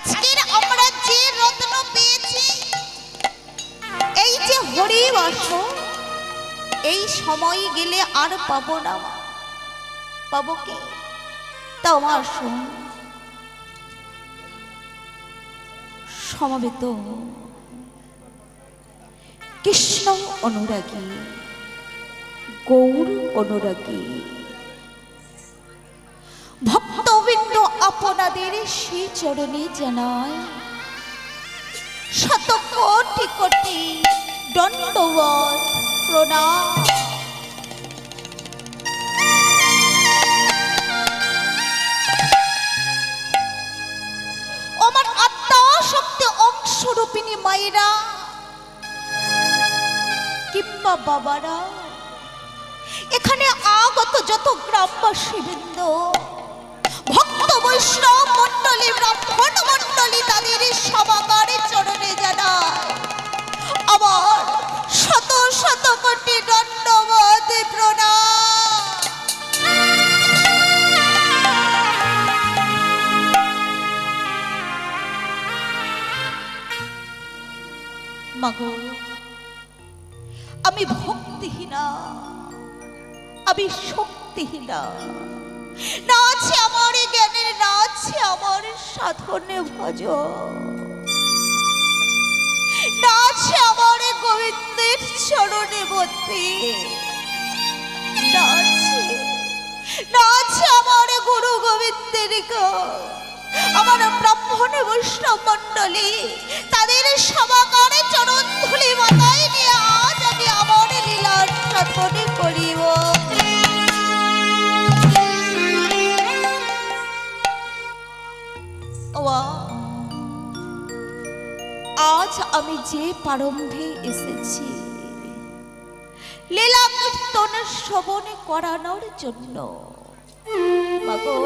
আজকের আমরা যে রত্ন পেয়েছি, এই যে হরিবাস, এই সময় গেলে আর পাবো না। পাবো কি? তা আমার সমবেত কৃষ্ণ অনুরাগী, গৌর অনুরাগী ভক্তবৃন্দ, আপনাদের শ্রী চরণে জানাই শত কোটি কোটি দণ্ডবত প্রণাম। আমার আত্মা শক্তি অংশরূপিণী মায়েরা কিংবা বাবারা, এখানে আগত যত গ্রামবাসী বৃন্দ, ভক্ত বৈষ্ণব মণ্ডলী, ব্রাহ্মণ মণ্ডলী, তাদের সমাগারে চরণে জানায় আমার শত শত কোটি দণ্ডবত প্রণাম। মাগো, আমি ভক্তিহীনা, আমি শক্তিহীনা, না আছে আমার জ্ঞানের, না আছে আমার সাধনে ভজন, না আছে আমার গোবিন্দের চরণে ভক্তি, না আছে আমার গুরু গোবিন্দের, আমার ব্রাহ্মণ বৈষ্ণব মণ্ডলী, তাদের সমাগারে চরণ ধুলি মাথায় নিয়ে আজ আমি আমার লীলার সাধনে করিব। আজ আমি যে প্রারম্ভে এসেছি লীলা কীর্তন শ্রবণ করানোর জন্য, মাগো,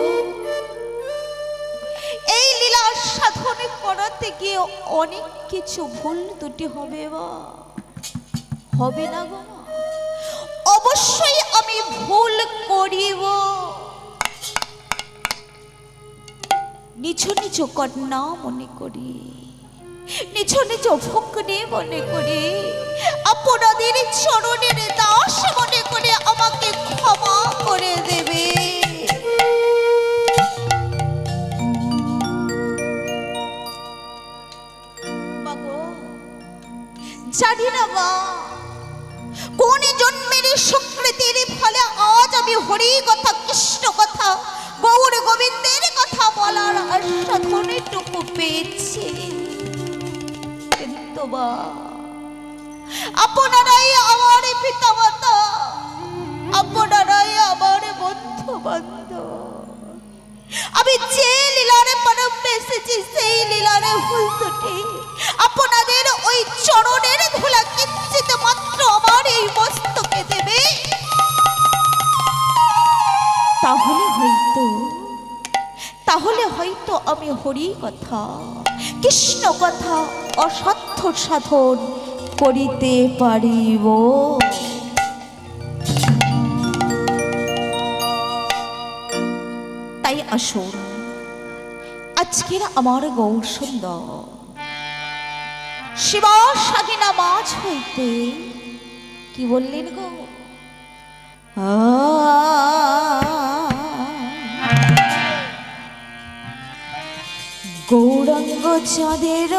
এই লীলা সাধনে করাতে গিয়ে অনেক কিছু ভুল ত্রুটি হবে না গো? অবশ্যই আমি ভুল করিব। নিজ নিজ কন্যা মনে করি, নিজ নিজ ভগ্নী মনে করি, আপনাদের চরণের দাস মনে করে আমাকে ক্ষমা করে দেবে। জানি না মা, কোন জন্মের সুকৃতির ফলে আজ আমি হরি কথা, কৃষ্ণ কথা, গৌর গোবিন্দের কথা বলার আস্বাদনটুকু পেয়েছি। কিন্তু মা, আপনারাই আমার পিতামাতা, আপনারাই আমার বন্ধু বান্ধব। আমি যে লীলারে প্রারম্ভে এসেছি, সেই লীলারে ভুল ত্রুটি আপনাদের ওই চরণের ধুলা কিঞ্চিত মাত্র আমার এই মস্তকে দেবে, তাহলে হয়তো আমি হরি কথা, কৃষ্ণ কথা অসাধ্য সাধন করিতে পারিব। তাই আসুন, আজকের আমার গৌর সুন্দর শিবা সাগিনা মাঝ হইতে কি বললেন গো? গৌরাঙ্গ চাঁদের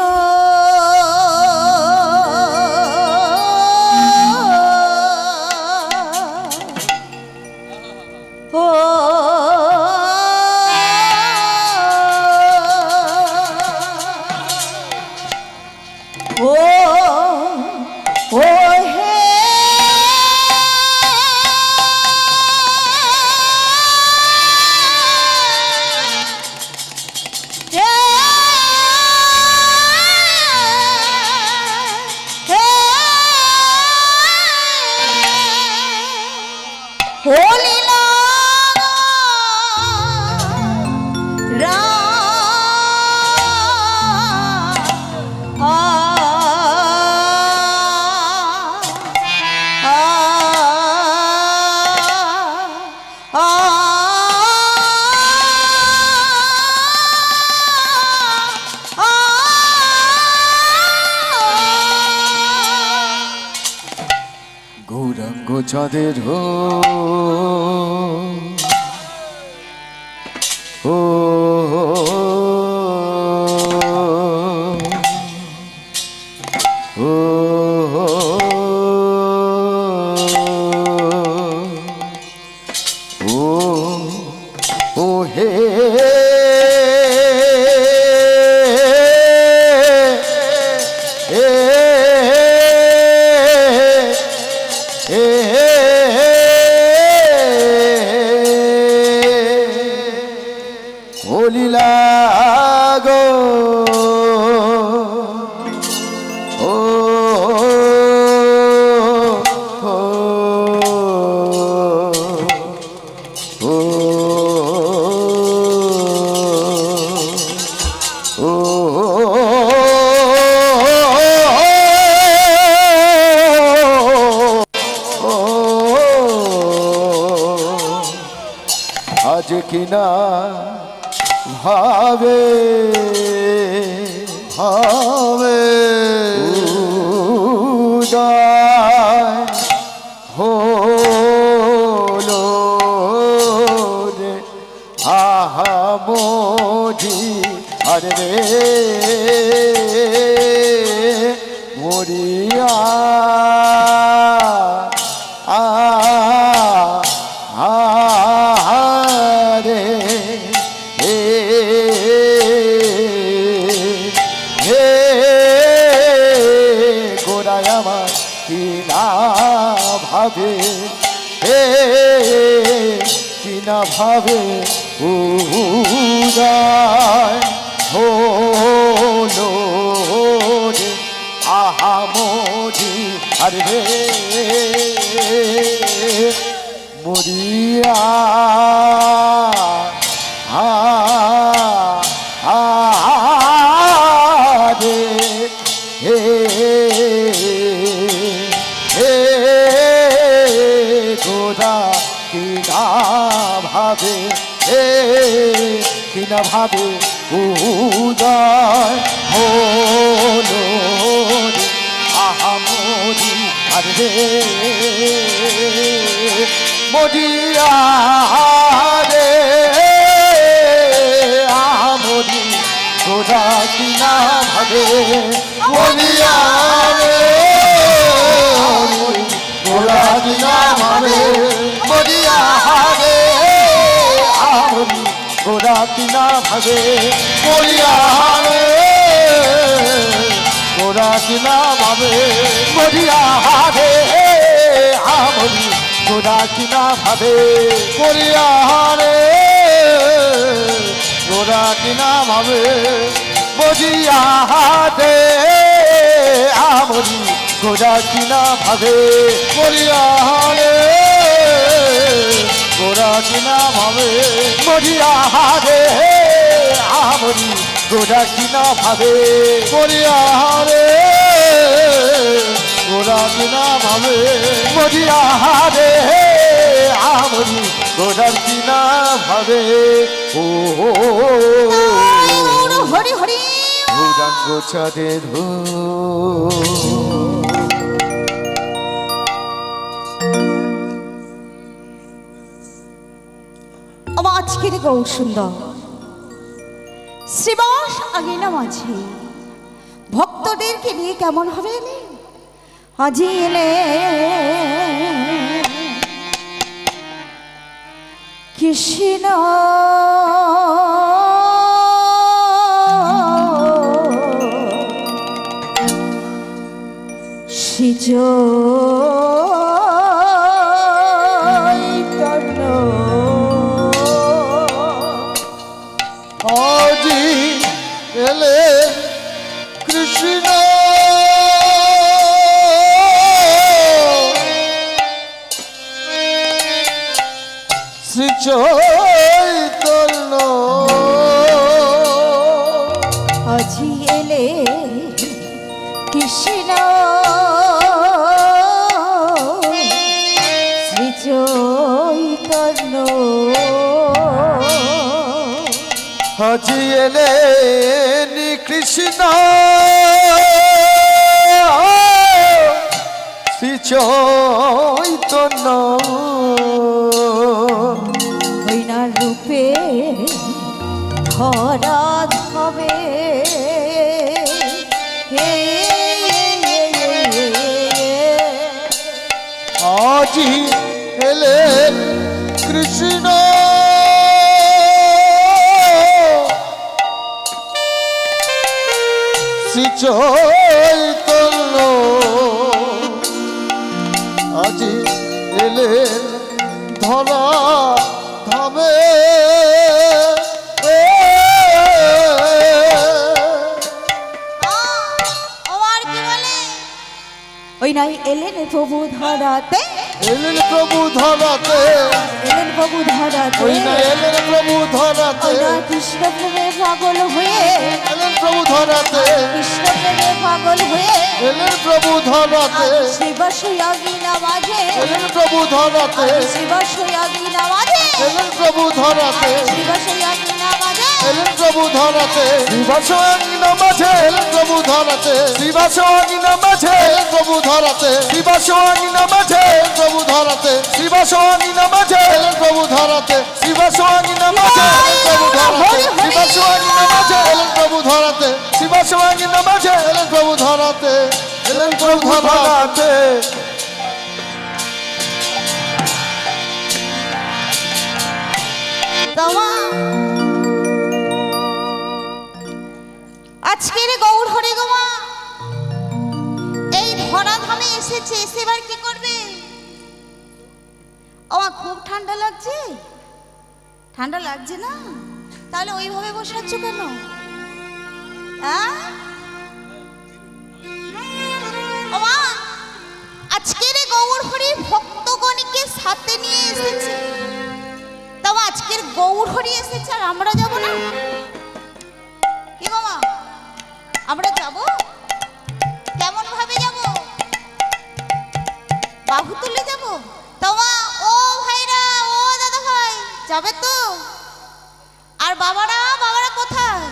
চাঁদের ও হে লীলা গো ও আজ কিনা ভাবে ভাবে উদয় হলো রে আহা মোজি আরে রে মরিয়া ভাবে কিনা ভাবে উদয় হলো রে আহা মোজি আরে রে মরিয়া রে গোদা কিনা ভাবে কিনা ভাবে উদয় হলো আহা মোদি আরে মদিয়া রে আহা মোদি গোদা কিনা ভাবে মদিয়া রে গোদা কিনা ভাবে মদিয়া রে আমরি গোদা কিনা ভাবে মদিয়া রে গোদা কিনা ভাবে মদিয়া রে আমরি গোদা কিনা ভাবে মদিয়া রে গোদা কিনা ভাবে মদিয়া রে আমরি গোদা কিনা ভাবে মরিয়া রে গোদা কিনা ভাবে মরিয়া রে আমরি গোদা কিনা ভাবে মরিয়া রে গোদা কিনা ভাবে মরিয়া রে আমরি গোদা কিনা ভাবে ও হরি হরি গৌরাঙ্গ চাঁদের আমার আজকের গৌর সুন্দর শ্রীবাস আগিনা মাঝে ভক্তদেরকে নিয়ে কেমন হবে এলে আজি এলে কৃষ্ণ সিজ আজি এলে কৃষ্ণ শ্রী চৈতন্য আজি এলে কৃষ্ণ শ্রী চৈতন্য আজি এলে কৃষ্ণ শ্রী চৈতন্য চৈতন্য হইনার রূপে ধরা হবে আজি এলেন কৃষ্ণ শ্রী চৈতন্য আজি এলেন ধরা ধামে ওই নাই এলেন প্রভু ধরাতে এলেন প্রভু ধরাতে এলেন প্রভু ধরাতে ওই না এলেন প্রভু ধরাতে ওই না কৃষ্ণ প্রেমে পাগল হয়ে এলেন প্রভু ধরাতে কৃষ্ণ প্রেমে পাগল হয়ে এলেন প্রভু ধরাতে শিবাশয়াগী নামাজে এলেন প্রভু ধরাতে শিবাশয়াগী নামাজে এলেন প্রভু ধরাতে শিবাশয়াগী নামাজে এলেন প্রভু ধরাতে শিবাসোয়াঙ্গী নামাজে এলেন প্রভু ধরাতে শিবাসোয়াঙ্গী নামাজে এলেন প্রভু ধরাতে শিবাসোয়াঙ্গী নামাজে এলেন প্রভু ধরাতে শিবাসোয়াঙ্গী নামাজে এলেন প্রভু ধরাতে শিবাসোয়াঙ্গী নামাজে এলেন প্রভু ধরাতে শিবাসোয়াঙ্গী নামাজে এলেন প্রভু ধরাতে শিবাসোয়াঙ্গী নামাজে এলেন প্রভু ধরাতে এলেন প্রভু ধরাতে আজকের গৌর হরে গোমা এই ধরাধামে এসেছে এবার কি করবে? আমার খুব ঠান্ডা লাগছে। ঠান্ডা লাগছে না? তাহলে ওইভাবে বসে আছো কেন? আজকের গৌর হরি ভক্তগণকে সাথে নিয়ে এসেছে। তাও আজকের গৌর হরি এসেছে আর আমরা যাব না? কি বাবা, আমরা যাব? কেমন ভাবে যাব? বাহু তুলে যাব? তোমা ও ভাইরা, ও দাদা ভাই, যাবে তো? আর বাবারা, বাবারা কোথায়?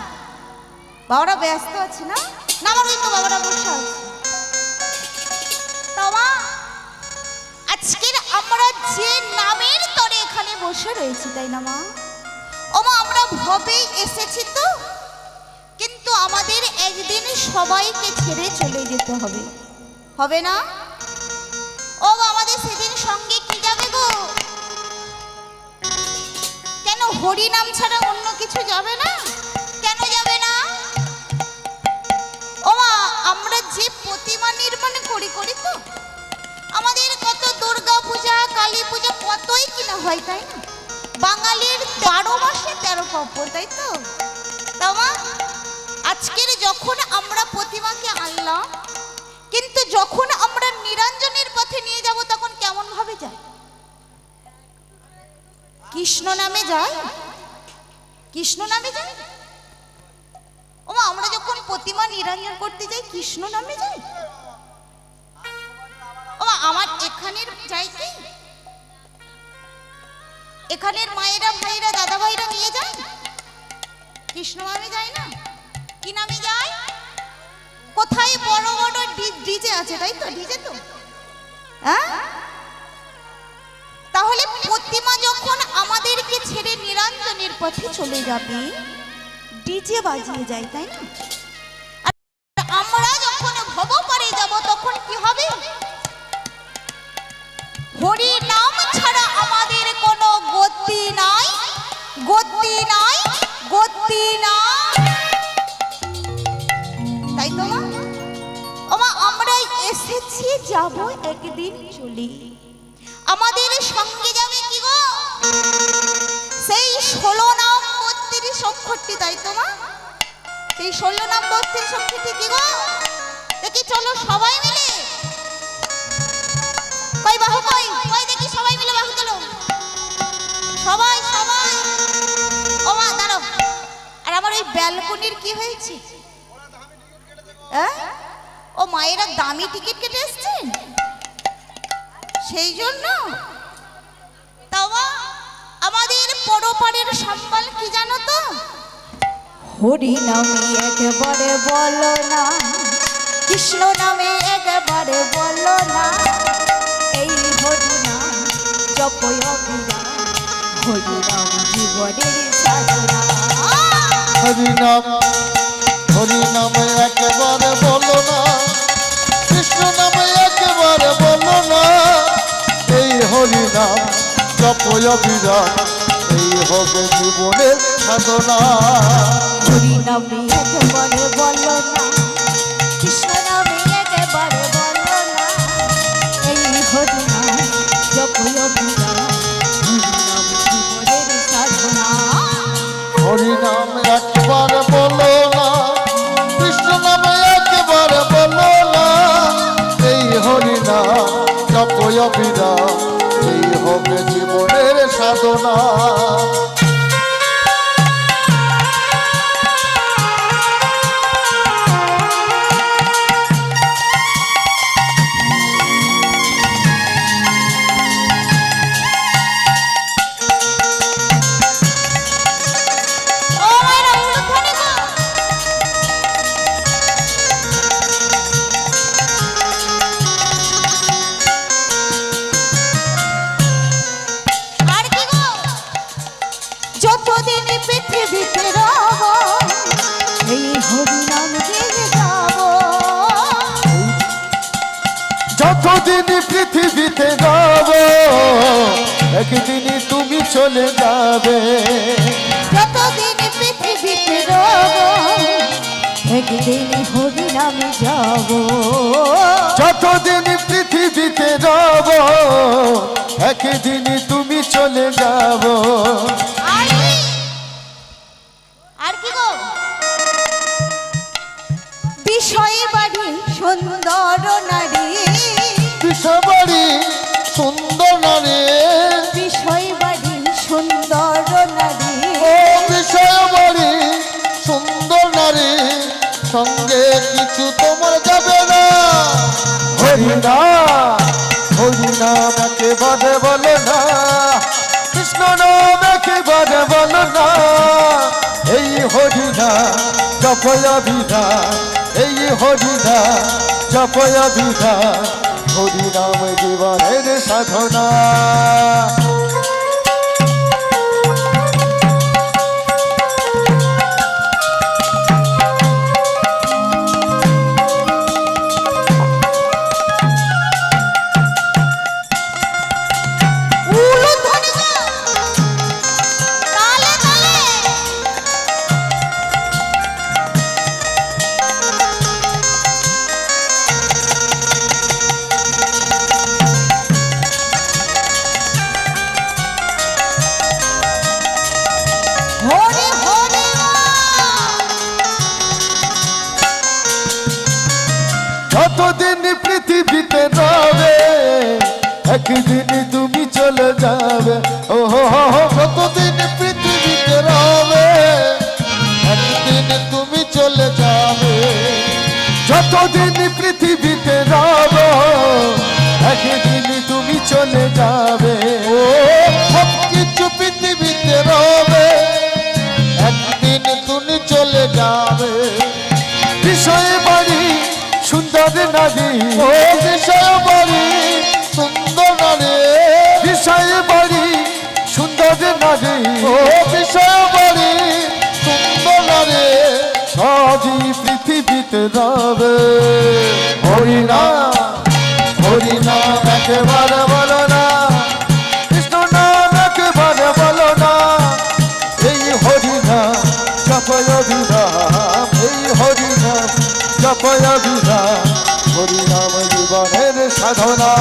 বাবারা ব্যস্ত আছে না? না আমার ওই তো বাবারা বসে আছে। তোমা আজকের আমরা যে নামের তরে এখানে বসে রয়েছি, তাই না মা? ও মা, আমরা ভবেই এসেছি তো, কিন্তু আমাদের একদিন সবাইকে ছেড়ে চলে যেতে হবে, হবে না? ও আমাদের সেদিন সঙ্গে কি যাবে গো? কেন হরি নাম ছাড়া অন্য কিছু যাবে না? কেন যাবে না? ও মা, আমরা যে প্রতিমা নির্মাণ করি তো, আমাদের কত দুর্গা পূজা, কালী পূজা কতই কিনা হয়, তাই না? বাঙালির 12 মাসে 13 পর্ব, তাই তো? তামা আজকের যখন আমরা প্রতিমাকে আনলাম, কিন্তু যখন আমরা নিরঞ্জনের পথে নিয়ে যাব তখন কেমন ভাবে যায়? কৃষ্ণ নামে যায়, কৃষ্ণ নামে যায়। ওমা, আমরা যখন প্রতিমা নিরঞ্জন করতে যাই কৃষ্ণ নামে যাই। ওমা, আমার এখানের যাই কি? এখানের মায়েরা, ভাইরা, দাদা ভাইরা নিয়ে যায় কৃষ্ণ নামে যায় না? কি নামে যায়? কোথায় বড় বড় ডিজে আছে, তাই তো? ডিজে তো, হ্যাঁ? তাহলে প্রতিমা যখন আমাদেরকে ছেড়ে নিরঞ্জনের পথে চলে যাবে, ডিজে বাজিয়ে যায়, তাই না? আর আমরা যখন ভব পারে যাব তখন কি হবে? হরি নাম ছাড়া আমাদের কোনো গতি নাই, গতি নাই, গতি নাই, তাই তো মা? ওমা, আমরা এসেছি, যাব একদিন চলে। আমাদের সঙ্গে যাবে কি গো? সেই 16 নাম 32 অক্ষরটি, তাই তো মা? সেই 16 নাম 32 অক্ষরটি কি গো? দেখি চলো সবাই মিলে। কই বাহু কই? কই দেখি সবাই মিলে বাহু তোলো। সবাই সবাই। ও মা দাঁড়াও। আর আমার ওই ব্যালকনির কি হয়েছে? ও মায়েরা দামি টিকিট কেটে এসছেন সেই জন্য। তাওয়া আমাদের পরপারের সম্বল কি জানো তো? হরি নামে একবারে বলো না, কৃষ্ণ নামে একবারে বলো না, এই হরি নাম জপয় অবিরাম হরি নাম জীবনের সাধনা। হরি নাম একেবারে বলো না, কৃষ্ণ নামে একেবারে বলো না। এই হরি নাম জপয় অবিরাম, এই হবে জীবনের সাধনা। হরি নামে একেবারে বলো না, কৃষ্ণ নামে একেবারে বলো না। এই হরি নাম জপয় অবিরাম হরি নাম জীবনের সাধনা। হরি নাম একবার বলো না, কৃষ্ণ নামে একেবারে বলো না। এই হরি নাম জপয় অবিরাম, এই হবে জীবনের সাধনা। যতদিন পৃথিবীতে রব এই হরি নাম গেয়ে যাব। যতদিন পৃথিবীতে রব একদিন তুমি চলে যাবে। যতদিন পৃথিবীতে রব একদিন হরি নামে যাব। যতদিন পৃথিবীতে রব একদিন তুমি চলে যাব। আর কি গো বিষয় বাড়ি সুন্দর নারী, বিষবাড়ি সুন্দর নারী, বিষয় বাড়ি সুন্দর নারী। ও বিষয়বাড়ি সুন্দর নারী, সঙ্গে কিছু তোমার যাবে না। হরি নাম একেবারে বলো না, কৃষ্ণ নাম একেবারে বলো না। এই হরি নাম জপয় অবিরাম, এই হরি নাম জপয় অবিরাম, হরি নাম জীবনের সাধনা। হরি হরি যতদিন পৃথিবীতে রবে একদিন তুমি চলে যাবে। ও কতদিন পৃথিবীতে রবে একদিন তুমি চলে যাবে। যতদিন পৃথিবীতে রব একদিন তুমি চলে যাবে। ও সব কিছু পৃথিবীতে রবে একদিন তুমি চলে যাবে। বিষয় বাড়ি সুন্দর নারী, ও বিষয় বাড়ি সুন্দর নারী, বিষয় বাড়ি সুন্দর নারী, ও বিষয় বাড়ি সুন্দর নারী, সবই পৃথিবীতে রবে। হরি নাম একেবারে বলো না, কৃষ্ণ নাম একেবারে বলো না। এই হরি নাম জপয় অবিরাম, এই হরি নাম জপয় অবিরাম, হরি নাম জীবনের সাধনা।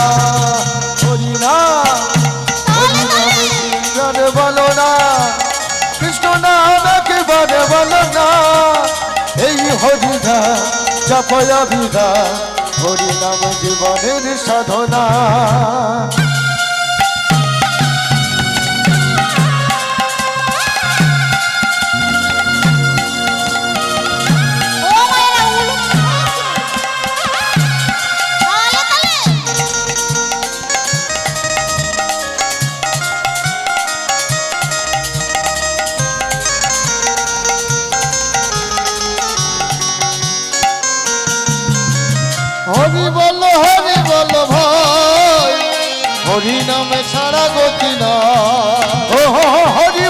হরি নাম জীবনে বলো না, কৃষ্ণ নাম একেবারে বলো না। এই হরি নাম জপয় অবিরাম, হরি নাম জীবনের সাধনা। হরি বল ভাই, হরি নামে ছাড়া গতি না। ও হরি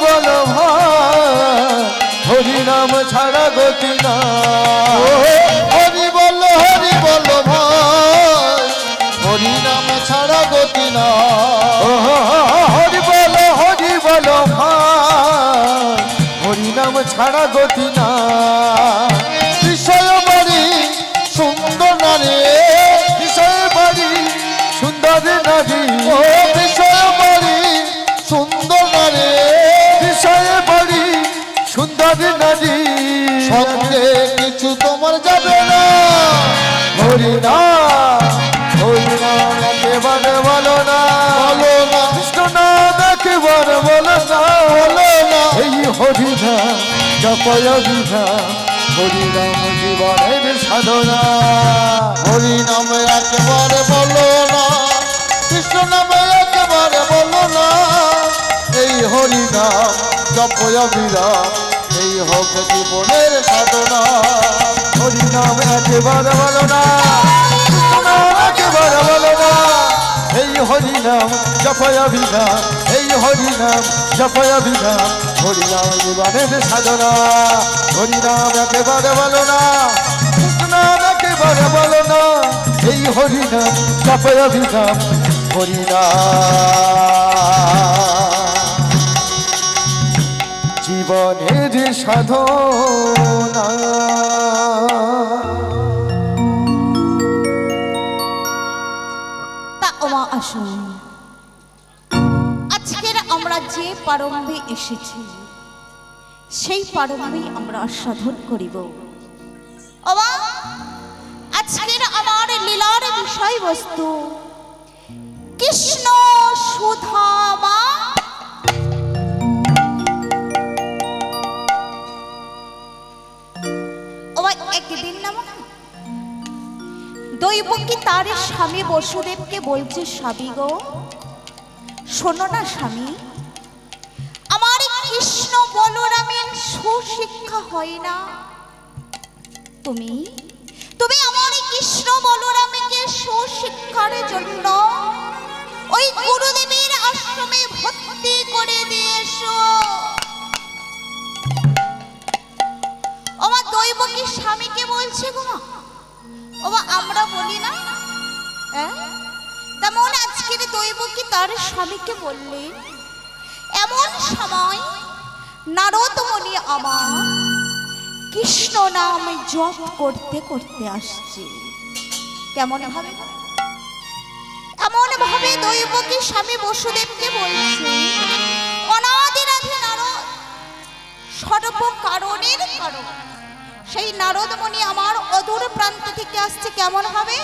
বলো ভাই, হরি নাম ছাড়া গতি না। হরি বলো ভাই, হরি নাম ছাড়া গতি না। হরি বলো ভাই, হরি নাম ছাড়া গতি না। বিষয় বাড়ি সুন্দর নারী, বিষয় বাড়ি সুন্দর নারী। ও বিষয় বাড়ি সুন্দর নারী, বিষয় বাড়ি সুন্দর নারী। সঙ্গে কিছু তোমার যাবে না। হরি নাম একেবারে বলো না, কৃষ্ণ নাম একেবারে বলো না। এই হরি নাম জপয় বিধাম, হরি নাম জীবনের সাধনা। হরি নামে একেবারে বলো না, কৃষ্ণ নামে একেবারে বলো না। এই হরি নাম জপয় বিধাম, এই হোক জীবনের সাধনা। হরি নাম একেবারে বলো না, কৃষ্ণ নাম একেবারে বলো না। এই হরি নাম জপয় বিধাম, এই হরি নাম জপয় বিধাম, হরি নাম জীবনের সাধনা। হরি নাম একেবারে বলো না, কৃষ্ণ নাম একেবারে বলো না। এই হরি নাম জপয় বিধাম, হরি নাম জীবনের সাধনা। তা ওমা আসুন, আজকের আমরা যে প্রারম্ভে এসেছি সেই প্রারম্ভেই আমরা সাধন করিব। ওমা আজকের আমার লীলার বিষয়বস্তু কৃষ্ণ সুধামা। ওমা একদিন না দৈবকী তার স্বামী বসুদেবকে বলছে, স্বামী গো শোনো না স্বামী, আমার কৃষ্ণ বলরামের সুশিক্ষা হয় না। তুমি আমার কৃষ্ণ বলরামকে সুশিক্ষার জন্য ওই গুরুদেবের আশ্রমে ভর্তি করে দিয়েছো। আমার দৈবকী স্বামীকে বলছে গো মা, ওবা আমরা বলি না, তেমন আজকের দৈবকী তার স্বামীকে বললেন। এমন সময় নারদ মুনি আমার কৃষ্ণ নাম জপ করতে করতে আসছে। কেমন ভাবে? এমন ভাবে দৈবকী স্বামী বসুদেবকে বলছে, অনাদিরাধি নারদ সর্ব কারণের কারণ সেই নারদ মুনি আমার অদূর প্রান্ত থেকে আসছে। কেমন হবে?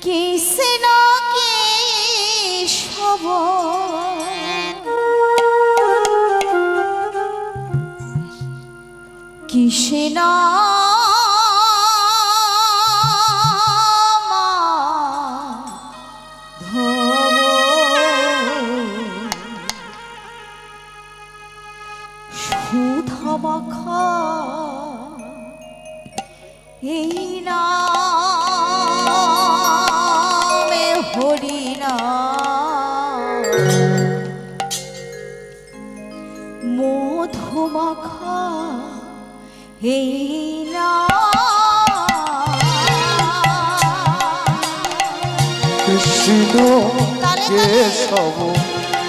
কৃষ্ণ কেশব কৃষ্ণ সুধমাখা এই নামে হরি নাম মধুমাখা এই কৃষ্ণ কেশব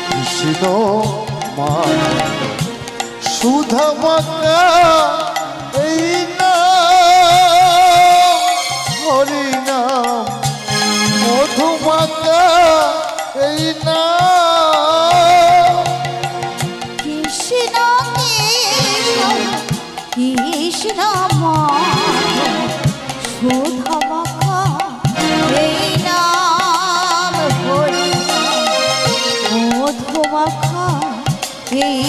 কৃষ্ণ সুধমাখা এই নাম হরি নাম মধুমাখা এই নাম। কৃষ্ণ কৃষ্ণ সুধমাখা এই নাম হরি মধুমাখা এই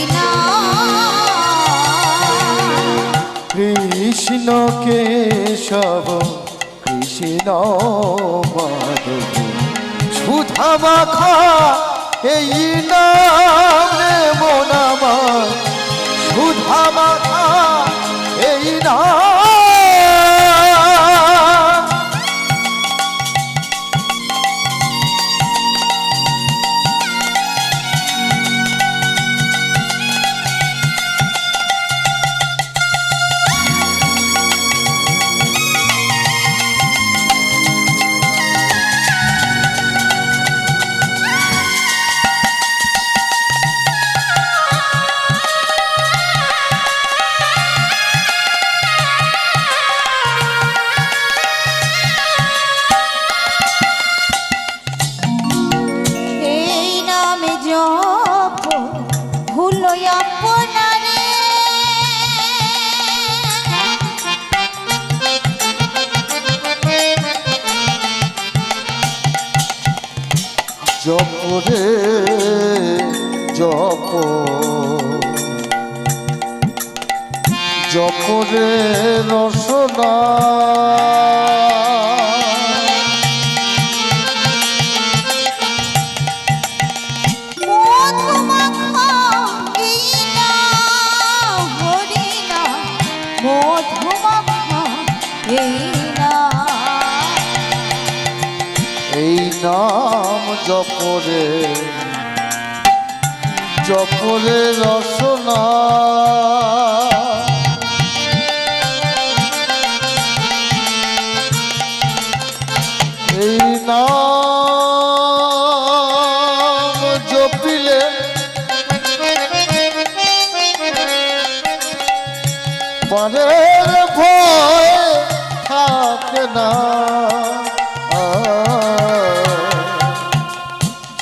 কৃষ্ণ কেশব কৃষ্ণ মাধব সুধমাখা এই নাম রে মন আমার সুধমাখা এই নাম। জপরে জপ জপরে রসনা মধুমাখা এই নাম হরি নাম, মধুমাখা এই নাম। এই নাম জপরে জপরে রসনা এই নাম জপিলে পরের ভয় থাকে না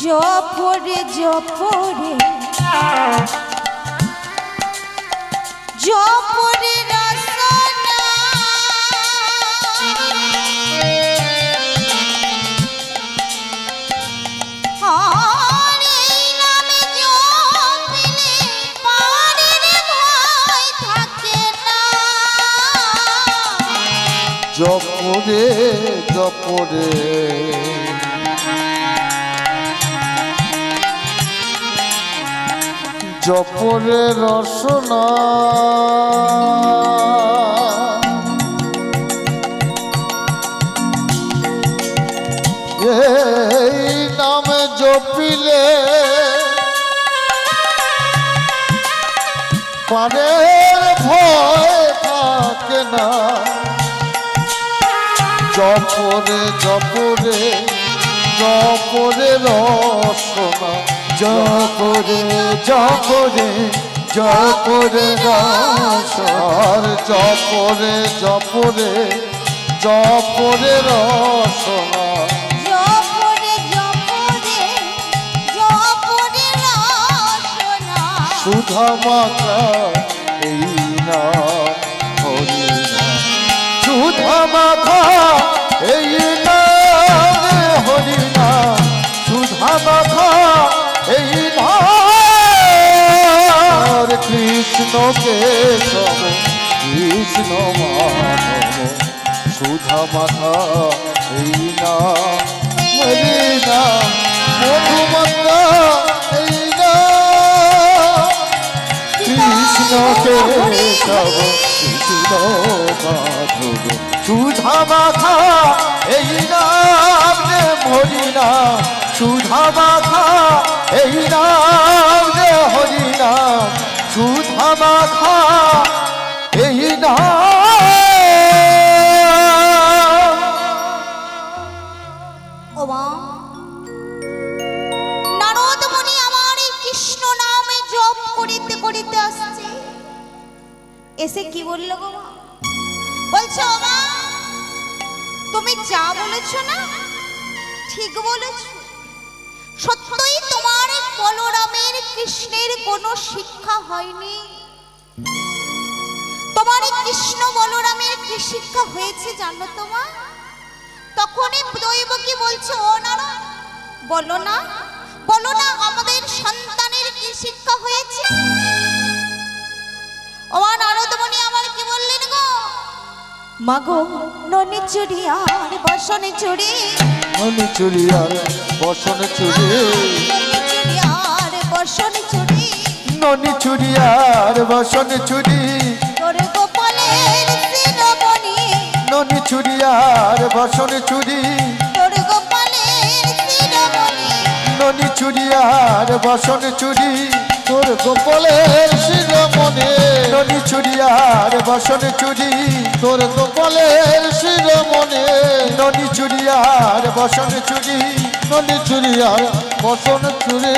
জপরে জপরে জপরে রসনা, আর এই নামে জপিলে পারের ভয় থাকে না। জপরে জপরে জপরে রসনা এই নামে জপিলে পারের ভয় থাকে না জপরে জপরে জপরে রসনা জপরে জপরে জপরে রসনার জপরে জপরে জপরে রসনা জপরে জপরে জপরে রসনা, সুধা মাতা এই নাম হরি নাম সুধা মাতা এই নাম হরি নাম সুধা মাতা এই নাম কৃষ্ণ কেশব কৃষ্ণ মাধব সুধা মাতা এই নাম হরি নাম মধুমাতা এই নাম কৃষ্ণ কেশব কৃষ্ণ মাধব সুধা মাতা এই নাম রে হরি নাম সুধা মাতা এই নাম রে হরি নাম সুধা মাতা এই নাম। ও মা, নারদ মুনি আমার এই কৃষ্ণ নামে জপ করিতে করিতে আসছে, এসে কি বললো গো মা? বলছো ও মা, তুমি যা বলেছো না ঠিক বলেছো, সত্যই তোমার বলরামের কৃষ্ণের কোনো শিক্ষা হয়নি। তোমার এই কৃষ্ণ বলরামের কি শিক্ষা হয়েছে জানো তোমা? তখনই দৈব কি বলছে, ও নারায়ণ বলো না, বলো না আমাদের সন্তানের কি শিক্ষা হয়েছে। ও নারদ মুনি আমার কি বললেন গো? মাগো ননি চুরি আর বসনে চুরি, ননি চুরি আর বসনে চুরি আর বসনে চুরি, ননি চুরি আর বসনে চুরি তোর গোপালের শিরোমণি, ননি চুরি আর বসনে চুরি তোর গোপালের শিরোমণি, ননি চুরি আর বসনে চুরি তোর গোপালের শিরোমণি ননি চুরি আর বসনে চুরি তোর গোপালের শিরোমণি ননি চুরি আর বসনে চুরি ননি চুরি আর বসনে চুরি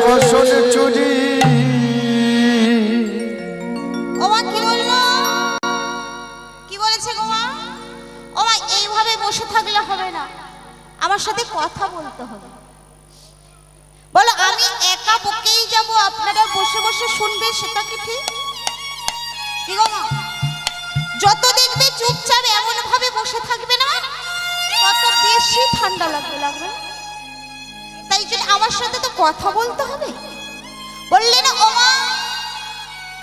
বসনে চুরি। ও মা কি বললো? কি বলেছে গো মা? ও মা এইভাবে বসে থাকলে হবে না, আমার সাথে কথা বলতে হবে। বলো আমি একা বকেই যাব, আপনারা বসে বসে শুনবে, সেটা কি ঠিক? কি গো মা, যত দেখবে চুপচাপ এমন ভাবে বসে থাকবে না, তত বেশি ঠান্ডা লাগবে। লাগবে তাই জন্য আমার সাথে তো কথা বলতে হবে। বললেন ও মা,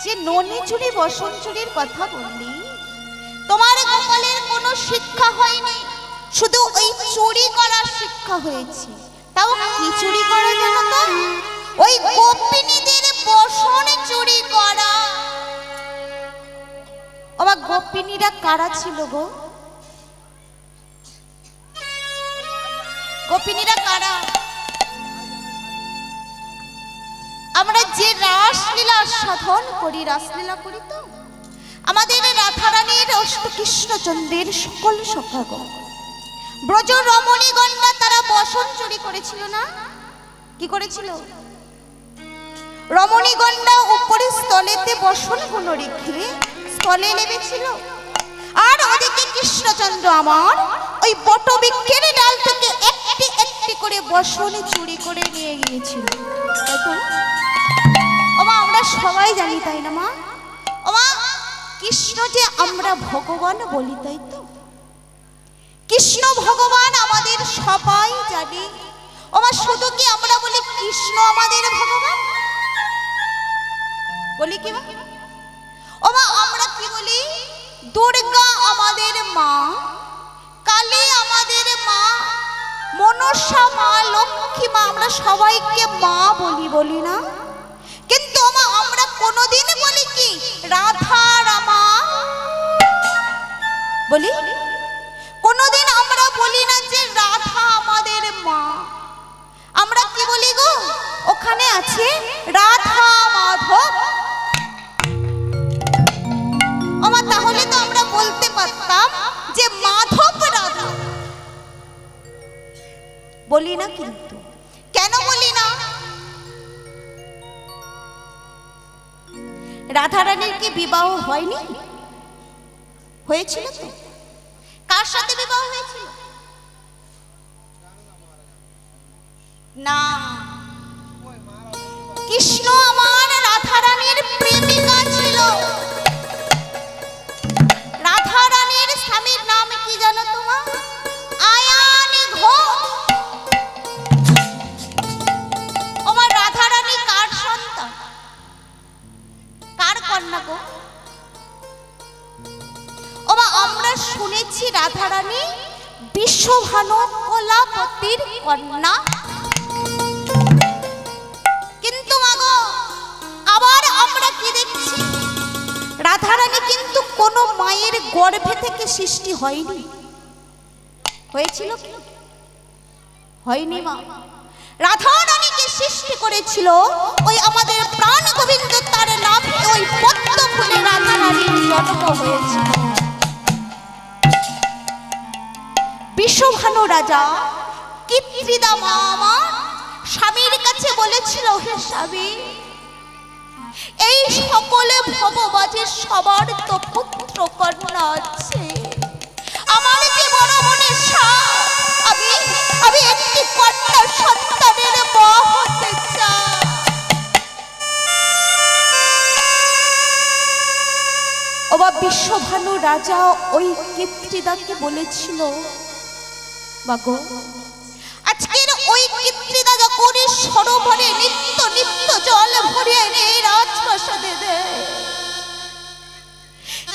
যে ননি চুরি বসন চুরির কথা বললি, তোমার গোপালের কোনো শিক্ষা হয়নি, শুধু ওই চুরি করার শিক্ষা হয়েছে। তাও কি চুরি করা জানো তো? ওই গোপিনীদের বসন চুরি করা। ওমা গোপিনীরা কারা ছিল গো? গোপিনীরা কারা? আমরা যে রাসলীলা সাধন করি, রাসলীলা করি তো আমাদের রাধারানীর কৃষ্ণচন্দ্রের সকল সখাগণ ব্রজ রমণীগণরা তারা বসন চুরি করেছিল না? কি করেছিল? রমণীগণরা উপরে স্থলেতে বসনগুলো রেখে স্থলে নেমেছিল, আর ওদিকে কৃষ্ণচন্দ্র আমার ওই বটবৃক্ষের ডাল থেকে একটি একটি করে বসন চুরি করে নিয়ে গিয়েছিল। তাই তো ওমা আমরা সবাই জানি, তাই না মা? ওমা কৃষ্ণ যে আমরা ভগবান বলি, তাই তো? কৃষ্ণ ভগবান আমাদের সবাই জানি। ওমা শুধু কি আমরা বলি কৃষ্ণ আমাদের ভগবান? বলি কি মা? ওমা আমরা কি বলি? দুর্গা আমাদের মা, কালী আমাদের মা, মনসা মা, লক্ষ্মী মা, আমরা সবাইকে মা বলি, বলি না? কিন্তু আমরা কোনোদিন বলি কি রাধা রামা বলি? কোনোদিন আমরা বলি না যে রাধা আমাদের মা। আমরা কি বলি গো? ওখানে আছে রাধা মাধব। তাহলে তো আমরা বলতে পারতাম যে মাধব রাধা। বলি না? কিন্তু কেন বলি না? রাধারানীর কি বিবাহ হয়নি? হয়েছিল তো। কার সাথে বিবাহ হয়েছিল? না, কৃষ্ণ আমার রাধারানীর প্রেমিকা ছিল। রাধারানীর স্বামীর নাম কি জানো তোমার? আয়ান ঘোষ। আমার রাধারানী কার সন্তান? কার কন্যা গো? ওমা আমরা শুনেছি রাধারানী বিশ্বভানু কলাপতির কন্যা। কিন্তু মাগো আবার আমরা কি দেখছি? রাধারানী কিন্তু কোনো মায়ের গর্ভে থেকে সৃষ্টি হয়নি। হয়েছিল কি? হয়নি মা। রাধারানীকে সৃষ্টি করেছিল ওই আমাদের প্রাণ গোবিন্দ, তার নাম ওই পদ্ম ফুলে রাধারানীর জন্ম হয়েছিল। বিশ্বভানু রাজা কিত্রিদা মা আমার স্বামীর কাছে বলেছিল, হে স্বামী, এই সকলে ভববাজের সবার তো পুত্র কন্যা আছে, আমার যে বড় মনের আমি একটি কন্যা সন্তানের মা হতে চাই। ওবা বিশ্বভানু রাজা ওই কিত্রিদাকে বলেছিল, বাগো আজকের ওই কিত্রিদা যখন সরোবরে নিত্য নিত্য জল ভরিয়ে এনে রাজপ্রাসাদে দেয়,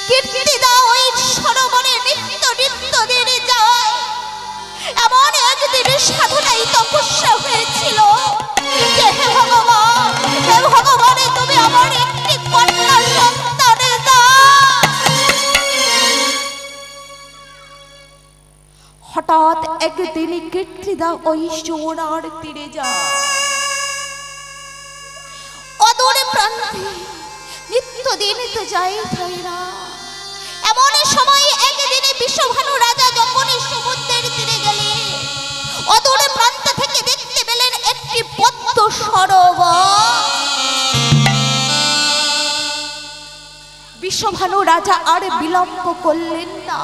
কিত্রিদা ওই সরোবরে নিত্য নিত্য দিনে যায়। এমন একদিন সাধনাই তপস্যা হয়েছিল যে হে ভগবান, হে ভগবান, তুমি আমার একটি কন্যা সন্তানে দাও। হঠাৎ একদিন কিত্রিদা ওই যমুনার তীরে যায়। অদূরে প্রান্তে নিত্যদিন তো যায় না। এমন সময় একদিনে বিশ্বভানু রাজা যখন সমুদ্রের তীরে গেলেন, অদূরে প্রান্ত থেকে দেখতে পেলেন একটি পদ্ম সরোবর। বিশ্বভানু রাজা আর বিলম্ব করলেন না,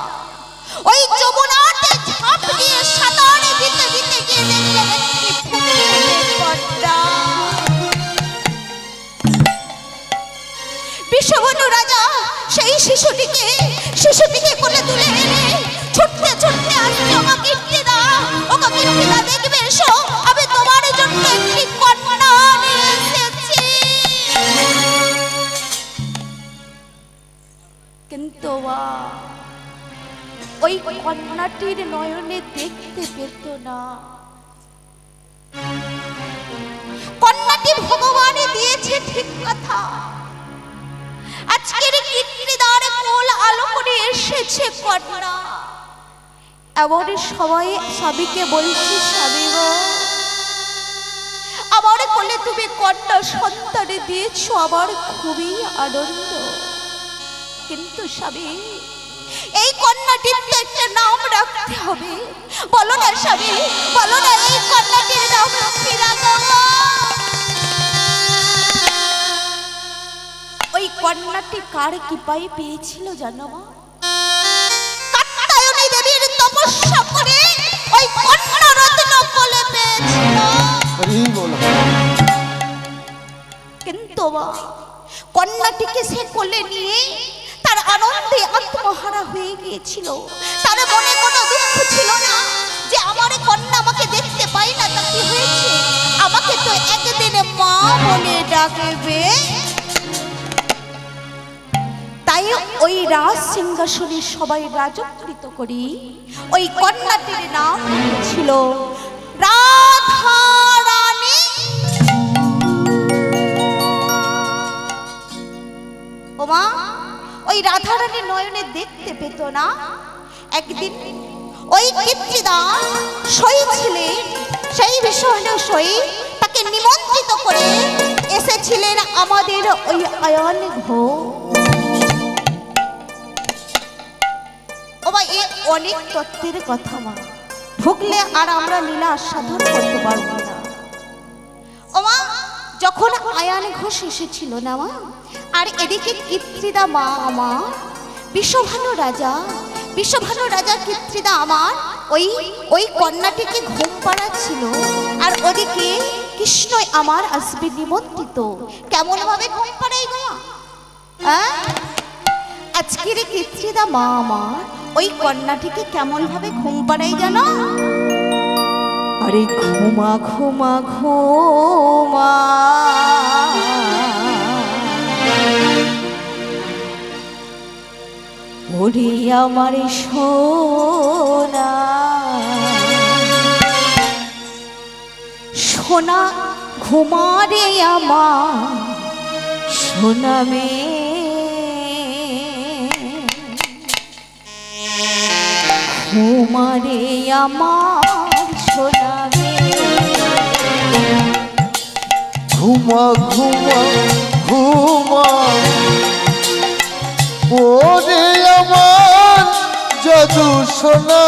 ওই যমুনাতে ঝাঁপ দিয়ে সাঁতার দিতে দিতে গিয়ে দেখলেন একটি ফুলের কন্যা। বিশ্বভানু রাজা সেই শিশুটিকে কোলে তুলে এনে ছুটতে ছুটতে আসছে, ওকে কিত্রিদা দেখবে এসো, আমি তোমার জন্য ছোট্ট একটি কন্যা নিয়ে এসেছি। কিন্তু ওই কন্যাটির নয়নে দেখতে পেত না। কন্যাটি ভগবানই দিয়েছে ঠিক কথা, আজকের কীর্তিদার কোল আলো করে এসেছে কন্যা। এমন সবাই স্বামীকে বলছি, স্বামী গো আমার কোলে তুমি কন্যা সন্তানে দিয়েছো, আমার খুবই আনন্দ। কিন্তু স্বামী এই কন্যাটির তো একটা নাম রাখতে হবে। বলো না স্বামী, বলো না এই কন্যাটির নাম কি রাখবো? ওই কন্যাটি কার কৃপায় পেয়েছিল জানো মা? কাত্যায়নী দেবীর তপস্যা করে ওই কন্যা রত্ন কোলে পেয়েছিল। কিন্তু কন্যাটিকে সে কোলে নিয়ে তার আনন্দে আত্মহারা হয়ে গিয়েছিল। তার মনে কোনো দুঃখ ছিল না যে আমার কন্যা আমাকে দেখতে পাই না, তা কি হয়েছে, আমাকে তো একদিন মা বলে ডাকবে। তাই ওই রাজ সিংহাসনে সবাই রাজকৃত করি ওই কন্যাটির নাম ছিল রাধা রানী। ওমা ওই রাধা রানী নয়নে দেখতে পেত না। একদিন ওই কীর্তিদার সই ছিলেন, সেই বিষয় সই তাকে নিমন্ত্রিত করে এসেছিলেন আমাদের ওই আয়ন ঘোষ। এ অনেক তত্ত্বের কথা মা, ঢুকলে আর আমরা লীলা আস্বাদন করতে পারবো না। ওমা যখন আয়ান ঘোষ এসেছিল না মা, আর এদিকে কীর্তিদা মা আমার বিশ্বভানু রাজা কীর্তিদা আমার ওই কন্যাটিকে ঘুম পাড়াচ্ছিল, আর ওদিকে কৃষ্ণই আমার আসবে নিমন্ত্রিত। কেমন ভাবে ঘুম পাড়াই গো? আজকের কীর্তিদা মা আমার ওই কন্যাটিকে কেমন ভাবে ঘুম পাড়াই জানো? আরে ঘুমা ঘুমা ঘুমা ওরে আমার সোনা সোনা, ঘুমারে আমার সোনা মেয়ে, ঘুমারে আমার সোনা মেয়ে। ঘুমা ঘুমা ঘুমা ওরে আমার জাদু সোনা,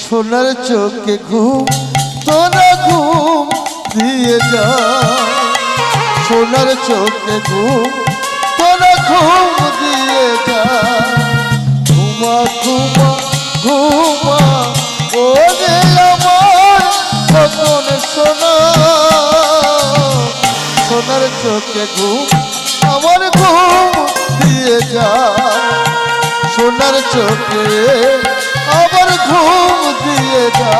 সোনার চোখে ঘুম তোরা ঘুম দিয়ে যা, সোনার চোখে ঘুম তোরা ঘুম দিয়ে যা। ঘুমা ঘুমা ঘুমা ওরে আমার স্বপ্ন সোনা, সোনার চোখে ঘুম আমার ঘুম দিয়ে যা, সোনার চোখে আবার ঘুম দিয়ে যা।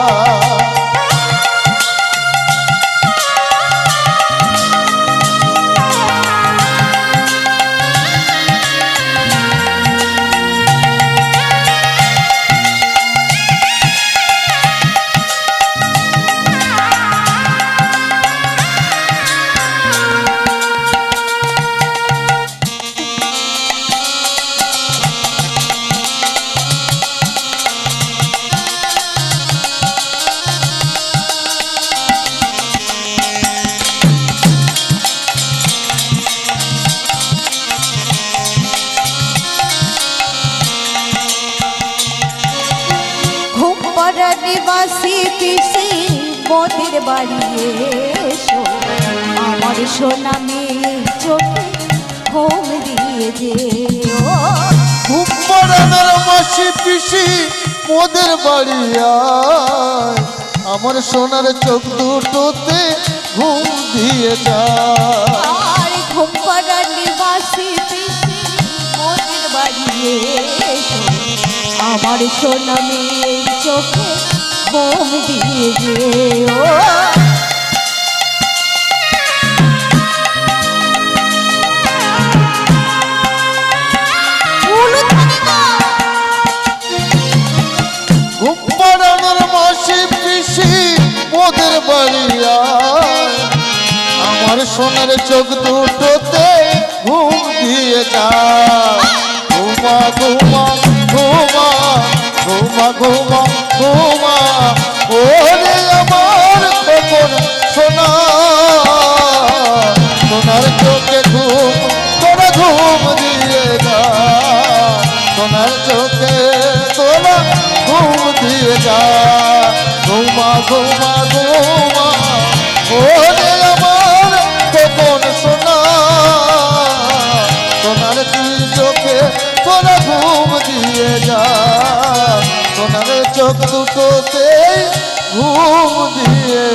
নিবাসী পিসি মোদের বাড়ি এসো, আমার সোনা মেয়ে চোখে ঘুম দিয়ে যে। ঘুমারানোর মাসি পিসি মোদের বাড়ি আয়, আমার সোনার চোখ দুটোতে ঘুম দিয়ে যায়। আর ঘুম পাড়ার নিবাসী পিসি মোদের বাড়ি এসো, আমার সোনা মেয়ে চোখে ঘুম দিয়ে যেও। ঘুম পাড়ানোর মাসি পিসি মোদের বাড়িয়া আমার সোনার চোখ দুটোতে ঘুম দিয়ে যায়। ঘুমা ঘুমা ঘুমা ঘুমা ঘুমা ঘুমা ওরে আমার খোকন সোনা সোনার চোখে ঘুম তোরা ঘুম দিয়ে যা সোনার চোখে তোরা ঘুম দিয়ে যা। ঘুমা ঘুমা ঘুমা ওরে আমার খোকন সোনা সোনার তুই চোখে তোরা ঘুম দিয়ে যা সোনার চোখ দুটোতে ঘুম দিয়ে